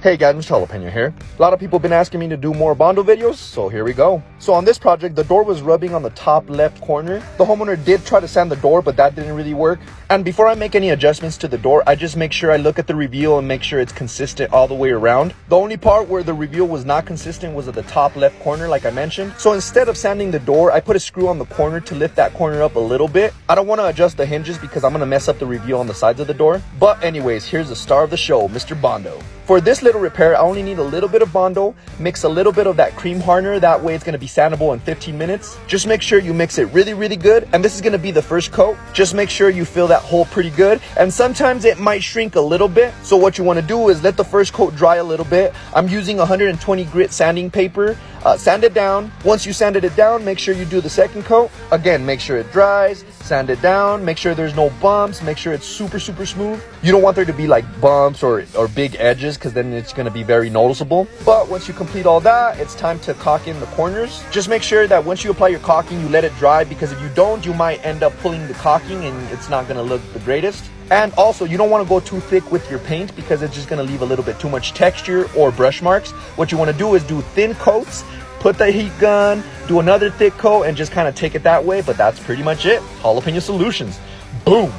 Hey guys, Mr. Jalapeno here. A lot of people have been asking me to do more Bondo videos, so here we go. So on this project, the door was rubbing on the top left corner. The homeowner did try to sand the door, but that didn't really work. And before I make any adjustments to the door, I just make sure I look at the reveal and make sure it's consistent all the way around. The only part where the reveal was not consistent was at the top left corner, like I mentioned. So instead of sanding the door, I put a screw on the corner to lift that corner up a little bit. I don't want to adjust the hinges because I'm going to mess up the reveal on the sides of the door. But anyways, here's the star of the show, Mr. Bondo. For this little repair, I only need a little bit of Bondo, mix a little bit of that cream hardener, that way it's going to be sandable in 15 minutes. Just make sure you mix it really good, and this is going to be the first coat. Just make sure you fill that hole pretty good, and sometimes it might shrink a little bit. So what you want to do is let the first coat dry a little bit. I'm using 120 grit sanding paper. Sand it down. Once you sanded it down, make sure you do the second coat. Again, make sure it dries, sand it down, make sure there's no bumps, make sure it's super smooth. You don't want there to be like bumps or big edges, because then it's going to be very noticeable. But once you complete all that, it's time to caulk in the corners. Just make sure that once you apply your caulking, you let it dry, because if you don't, you might end up pulling the caulking and it's not going to look the greatest. And also, you don't want to go too thick with your paint because it's just going to leave a little bit too much texture or brush marks. What you want to do is do thin coats, put the heat gun, do another thick coat, and just kind of take it that way. But that's pretty much it. Jalapeno Solutions. Boom.